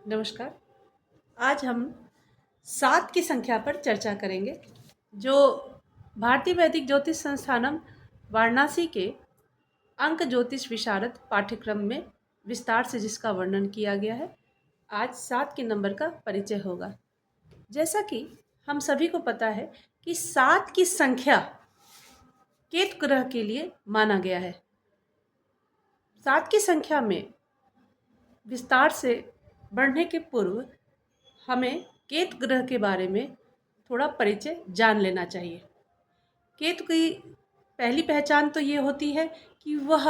नमस्कार। आज हम 7 की संख्या पर चर्चा करेंगे, जो भारतीय वैदिक ज्योतिष संस्थानम वाराणसी के अंक ज्योतिष विशारद पाठ्यक्रम में विस्तार से जिसका वर्णन किया गया है। आज 7 के नंबर का परिचय होगा। जैसा कि हम सभी को पता है कि 7 की संख्या केतु ग्रह के लिए माना गया है। 7 की संख्या में विस्तार से बढ़ने के पूर्व हमें केतु ग्रह के बारे में थोड़ा परिचय जान लेना चाहिए। केतु की पहली पहचान तो ये होती है कि वह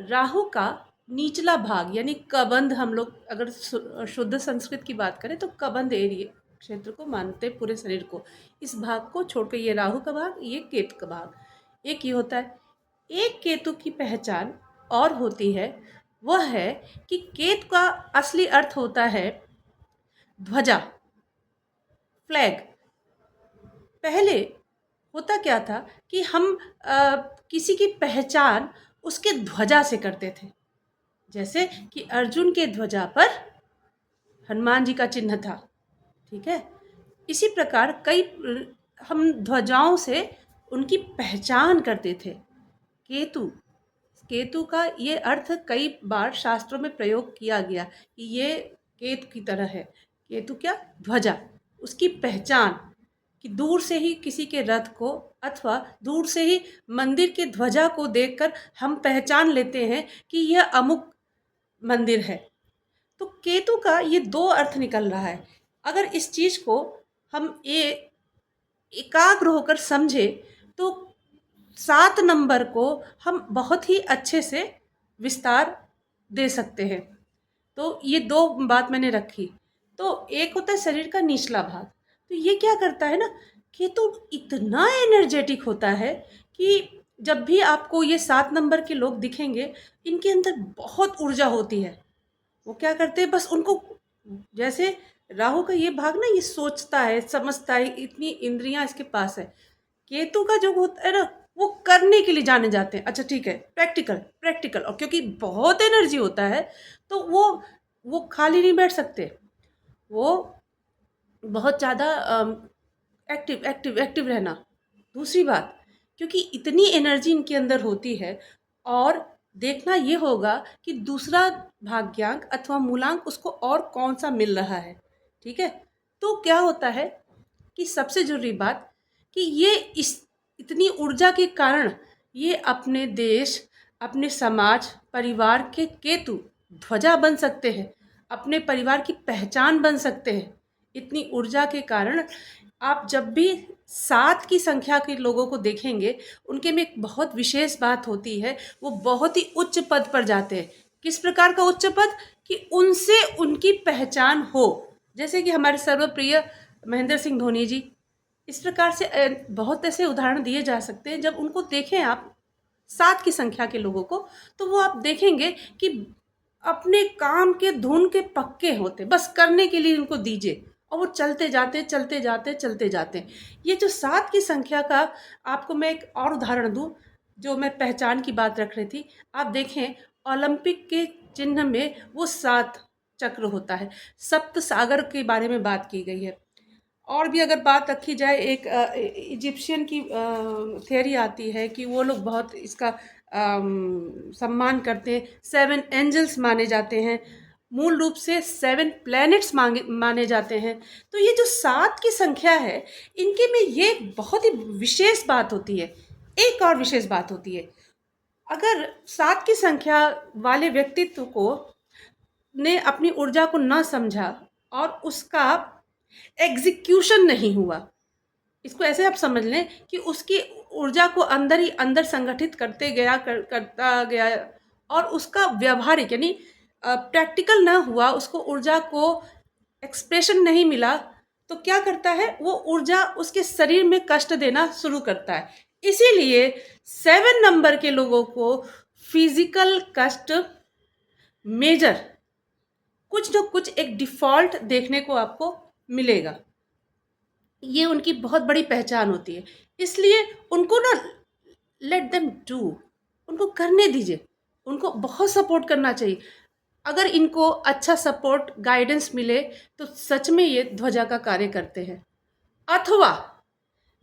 राहु का निचला भाग यानी कबंध, हम लोग अगर शुद्ध संस्कृत की बात करें तो कबंध एरिया क्षेत्र को मानते हैं, पूरे शरीर को। इस भाग को छोड़कर ये राहु का भाग, ये केतु का भाग, एक ये होता है। एक केतु की पहचान और होती है, वह है कि केतु का असली अर्थ होता है ध्वजा, फ्लैग। पहले होता क्या था कि हम किसी की पहचान उसके ध्वजा से करते थे। जैसे कि अर्जुन के ध्वजा पर हनुमान जी का चिन्ह था, ठीक है। इसी प्रकार कई हम ध्वजाओं से उनकी पहचान करते थे। केतु केतु का ये अर्थ कई बार शास्त्रों में प्रयोग किया गया कि ये केतु की तरह है। केतु क्या? ध्वजा, उसकी पहचान, कि दूर से ही किसी के रथ को अथवा दूर से ही मंदिर के ध्वजा को देखकर हम पहचान लेते हैं कि यह अमुक मंदिर है। तो केतु का ये दो अर्थ निकल रहा है। अगर इस चीज को हम एकाग्र होकर समझे तो 7 नंबर को हम बहुत ही अच्छे से विस्तार दे सकते हैं। तो ये दो बात मैंने रखी। तो एक होता है शरीर का निचला भाग। तो ये क्या करता है ना, केतु इतना एनर्जेटिक होता है कि जब भी आपको ये 7 नंबर के लोग दिखेंगे, इनके अंदर बहुत ऊर्जा होती है। वो क्या करते हैं, बस उनको जैसे राहु का ये भाग ना, ये सोचता है, समझता है, इतनी इंद्रियां इसके पास है। केतु का जो होता है ना, वो करने के लिए जाने जाते हैं। अच्छा ठीक है, प्रैक्टिकल प्रैक्टिकल, और क्योंकि बहुत एनर्जी होता है तो वो खाली नहीं बैठ सकते। वो बहुत ज़्यादा एक्टिव एक्टिव एक्टिव रहना। दूसरी बात, क्योंकि इतनी एनर्जी इनके अंदर होती है, और देखना ये होगा कि दूसरा भाग्यांक अथवा मूलांक उसको और कौन सा मिल रहा है, ठीक है। तो क्या होता है कि सबसे जरूरी बात कि ये इस इतनी ऊर्जा के कारण ये अपने देश, अपने समाज, परिवार के केतु, ध्वजा बन सकते हैं, अपने परिवार की पहचान बन सकते हैं। इतनी ऊर्जा के कारण आप जब भी 7 की संख्या के लोगों को देखेंगे, उनके में एक बहुत विशेष बात होती है, वो बहुत ही उच्च पद पर जाते हैं। किस प्रकार का उच्च पद? कि उनसे उनकी पहचान हो। जैसे कि हमारे सर्वप्रिय महेंद्र सिंह धोनी जी, इस प्रकार से बहुत ऐसे उदाहरण दिए जा सकते हैं। जब उनको देखें आप 7 की संख्या के लोगों को, तो वो आप देखेंगे कि अपने काम के धुन के पक्के होते, बस करने के लिए उनको दीजिए और वो चलते जाते चलते जाते चलते जाते। ये जो 7 की संख्या का, आपको मैं एक और उदाहरण दूं, जो मैं पहचान की बात रख रही थी। आप देखें, ओलंपिक के चिन्ह में वो 7 चक्र होता है। सप्त सागर के बारे में बात की गई है। और भी अगर बात रखी जाए, एक इजिप्शियन की थियरी आती है कि वो लोग बहुत इसका सम्मान करते हैं। 7 एंजल्स माने जाते हैं, मूल रूप से 7 प्लैनेट्स माने जाते हैं। तो ये जो 7 की संख्या है, इनके में ये बहुत ही विशेष बात होती है। एक और विशेष बात होती है, अगर 7 की संख्या वाले व्यक्तित्व को ने अपनी ऊर्जा को न समझा और उसका एग्जीक्यूशन नहीं हुआ, इसको ऐसे आप समझ लें कि उसकी ऊर्जा को अंदर ही अंदर संगठित करते गया करता गया, और उसका व्यवहारिक यानी प्रैक्टिकल ना हुआ, उसको ऊर्जा को एक्सप्रेशन नहीं मिला, तो क्या करता है, वो ऊर्जा उसके शरीर में कष्ट देना शुरू करता है। इसीलिए 7 नंबर के लोगों को फिजिकल कष्ट मेजर कुछ न कुछ एक डिफॉल्ट देखने को आपको मिलेगा। ये उनकी बहुत बड़ी पहचान होती है। इसलिए उनको ना, लेट देम डू, उनको करने दीजिए, उनको बहुत सपोर्ट करना चाहिए। अगर इनको अच्छा सपोर्ट गाइडेंस मिले तो सच में ये ध्वजा का कार्य करते हैं। अथवा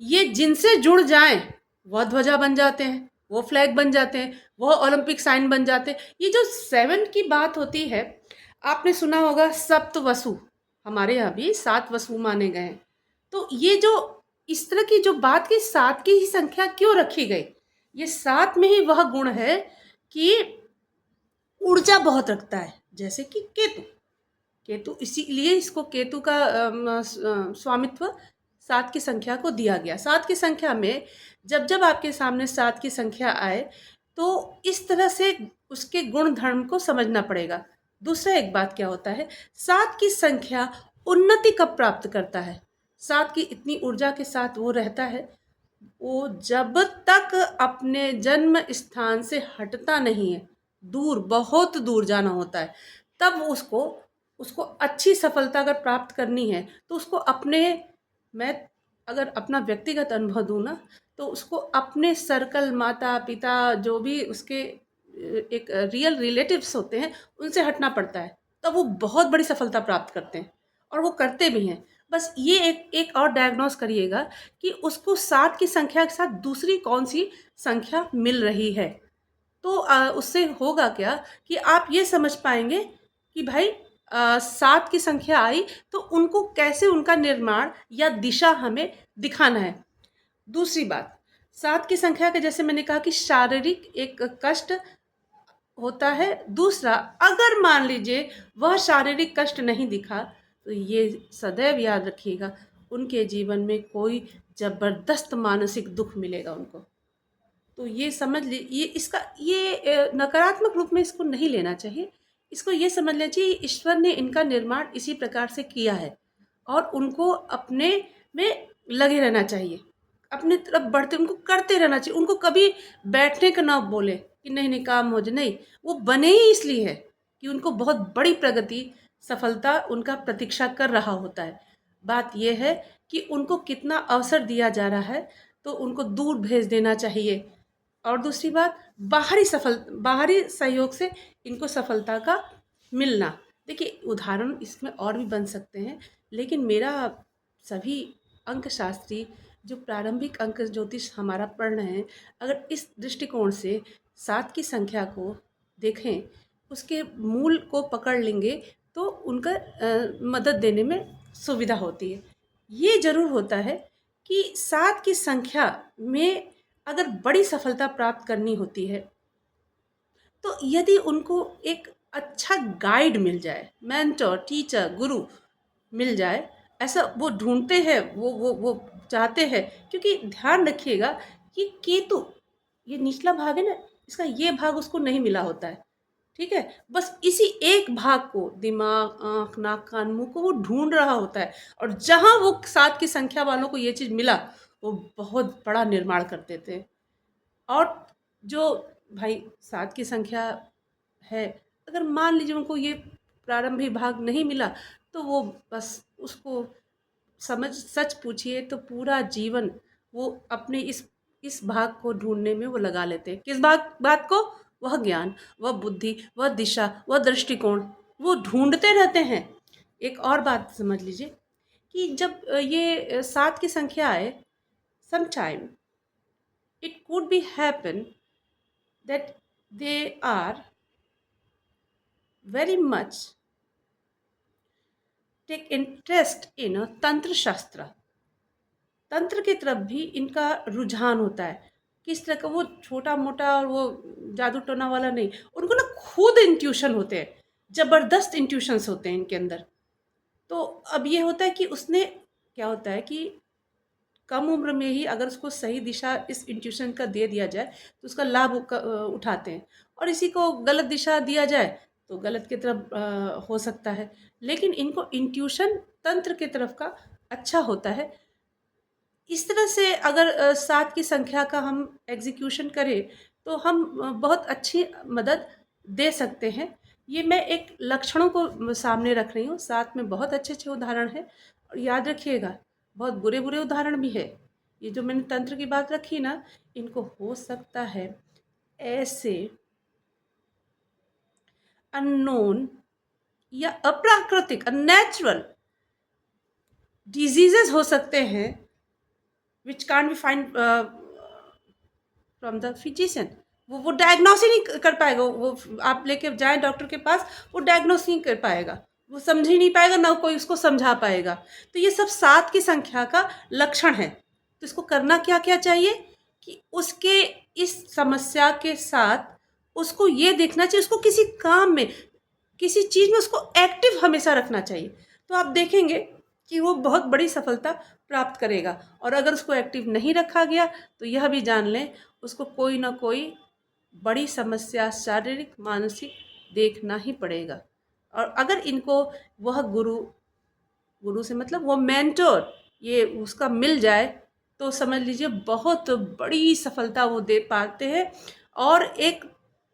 ये जिनसे जुड़ जाएं वह ध्वजा बन जाते हैं, वो फ्लैग बन जाते हैं, वह ओलंपिक साइन बन जाते हैं। ये जो 7 की बात होती है, आपने सुना होगा सप्त वसु, हमारे यहाँ भी 7 वसु माने गए हैं। तो ये जो इस तरह की जो बात की 7 की ही संख्या क्यों रखी गई, ये 7 में ही वह गुण है कि ऊर्जा बहुत रखता है। जैसे कि केतु, केतु इसीलिए इसको केतु का स्वामित्व 7 की संख्या को दिया गया। 7 की संख्या में जब जब आपके सामने 7 की संख्या आए तो इस तरह से उसके गुण धर्म को समझना पड़ेगा। दूसरा एक बात क्या होता है, 7 की संख्या उन्नति कब प्राप्त करता है। 7 की इतनी ऊर्जा के साथ वो रहता है, वो जब तक अपने जन्म स्थान से हटता नहीं है, दूर बहुत दूर जाना होता है, तब उसको उसको अच्छी सफलता अगर प्राप्त करनी है तो उसको अपने, मैं अगर अपना व्यक्तिगत अनुभव दूँ ना, तो उसको अपने सर्कल, माता पिता, जो भी उसके एक रियल रिलेटिव्स होते हैं, उनसे हटना पड़ता है। तब वो बहुत बड़ी सफलता प्राप्त करते हैं और वो करते भी हैं। बस ये एक एक और डायग्नोस करिएगा कि उसको 7 की संख्या के साथ दूसरी कौन सी संख्या मिल रही है। तो उससे होगा क्या कि आप ये समझ पाएंगे कि भाई 7 की संख्या आई तो उनको कैसे उनका निर्माण या दिशा हमें दिखाना है। दूसरी बात, 7 की संख्या का जैसे मैंने कहा कि शारीरिक एक कष्ट होता है। दूसरा, अगर मान लीजिए वह शारीरिक कष्ट नहीं दिखा तो ये सदैव याद रखिएगा, उनके जीवन में कोई जबरदस्त मानसिक दुख मिलेगा उनको। तो ये समझ ली, ये इसका ये नकारात्मक रूप में इसको नहीं लेना चाहिए। इसको ये समझ लेना चाहिए ईश्वर ने इनका निर्माण इसी प्रकार से किया है और उनको अपने में लगे रहना चाहिए, अपने तरफ बढ़ते उनको करते रहना चाहिए। उनको कभी बैठने का ना बोले कि नहीं नहीं काम हो जाए, नहीं, वो बने ही इसलिए है कि उनको बहुत बड़ी प्रगति, सफलता उनका प्रतीक्षा कर रहा होता है। बात यह है कि उनको कितना अवसर दिया जा रहा है तो उनको दूर भेज देना चाहिए। और दूसरी बात, बाहरी सहयोग से इनको सफलता का मिलना। देखिए उदाहरण इसमें और भी बन सकते हैं, लेकिन मेरा सभी अंक शास्त्री जो प्रारंभिक अंक ज्योतिष हमारा पढ़ रहे हैं, अगर इस दृष्टिकोण से 7 की संख्या को देखें, उसके मूल को पकड़ लेंगे तो उनका मदद देने में सुविधा होती है। ये ज़रूर होता है कि 7 की संख्या में अगर बड़ी सफलता प्राप्त करनी होती है तो यदि उनको एक अच्छा गाइड मिल जाए, मेंटर, टीचर, गुरु मिल जाए, ऐसा वो ढूंढते हैं, वो चाहते हैं। क्योंकि ध्यान रखिएगा कि केतु, ये निचला भाग है ना, इसका ये भाग उसको नहीं मिला होता है। ठीक है, बस इसी एक भाग को, दिमाग, आंख, नाक, कान, मुंह को वो ढूंढ रहा होता है और जहां वो 7 की संख्या वालों को ये चीज मिला, वो बहुत बड़ा निर्माण कर देते हैं। और जो भाई 7 की संख्या है, अगर मान लीजिए उनको ये प्रारंभिक भाग नहीं मिला तो वो बस उसको समझ, सच पूछिए तो पूरा जीवन वो अपने इस भाग को ढूंढने में वो लगा लेते हैं। किस बात को, वह ज्ञान, वह बुद्धि, वह दिशा, वह दृष्टिकोण वो ढूंढते रहते हैं। एक और बात समझ लीजिए कि जब ये 7 की संख्या आए, sometime it could be happen that they are very much take interest in a तंत्र शास्त्र। तंत्र की तरफ भी इनका रुझान होता है। किस तरह का, वो छोटा मोटा और वो जादू टोना वाला नहीं, उनको ना खुद इंट्यूशन होते हैं, जबरदस्त इंट्यूशंस होते हैं इनके अंदर। तो अब ये होता है कि उसने, क्या होता है कि कम उम्र में ही अगर उसको सही दिशा इस इंट्यूशन का दे दिया जाए तो उसका लाभ उठाते हैं, और इसी को गलत दिशा दिया जाए तो गलत की तरफ हो सकता है। लेकिन इनको इंट्यूशन तंत्र की तरफ का अच्छा होता है। इस तरह से अगर 7 की संख्या का हम एग्जीक्यूशन करें तो हम बहुत अच्छी मदद दे सकते हैं। ये मैं एक लक्षणों को सामने रख रही हूँ, साथ में बहुत अच्छे अच्छे उदाहरण हैं। और याद रखिएगा, बहुत बुरे बुरे उदाहरण भी है। ये जो मैंने तंत्र की बात रखी ना, इनको हो सकता है ऐसे अननोन या अप्राकृतिक अननेचुरल डिजीजेस हो सकते हैं which can't be find from the physician. वो डायग्नोस ही नहीं कर पाएगा। वो आप लेके जाए डॉक्टर के पास, वो डायग्नोस नहीं कर पाएगा, वो समझ ही नहीं पाएगा, ना कोई उसको समझा पाएगा। तो ये सब 7 की संख्या का लक्षण है। तो इसको करना क्या क्या चाहिए कि उसके इस समस्या के साथ उसको ये देखना चाहिए, उसको किसी काम में, किसी चीज़ में उसको एक्टिव हमेशा रखना चाहिए। तो आप देखेंगे कि वो बहुत बड़ी सफलता प्राप्त करेगा। और अगर उसको एक्टिव नहीं रखा गया तो यह भी जान लें, उसको कोई ना कोई बड़ी समस्या शारीरिक मानसिक देखना ही पड़ेगा। और अगर इनको वह गुरु से मतलब वो मेंटोर ये उसका मिल जाए तो समझ लीजिए बहुत बड़ी सफलता वो दे पाते हैं। और एक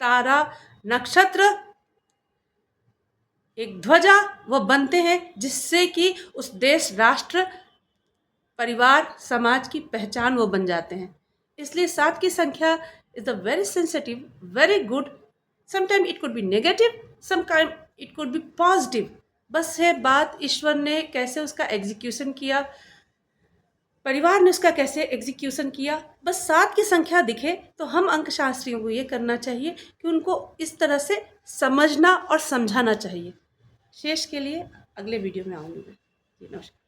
तारा, नक्षत्र, एक ध्वजा वो बनते हैं, जिससे कि उस देश, राष्ट्र, परिवार, समाज की पहचान वो बन जाते हैं। इसलिए 7 की संख्या is a very sensitive, very good. Sometime it could be negative, sometime it could be positive. बस है बात ईश्वर ने कैसे उसका एग्जीक्यूशन किया, परिवार ने उसका कैसे एग्जीक्यूशन किया। बस 7 की संख्या दिखे तो हम अंक शास्त्रियों को ये करना चाहिए कि उनको इस तरह से समझना और समझाना चाहिए। शेष के लिए अगले वीडियो में आऊँगी मैं। जी नमस्कार।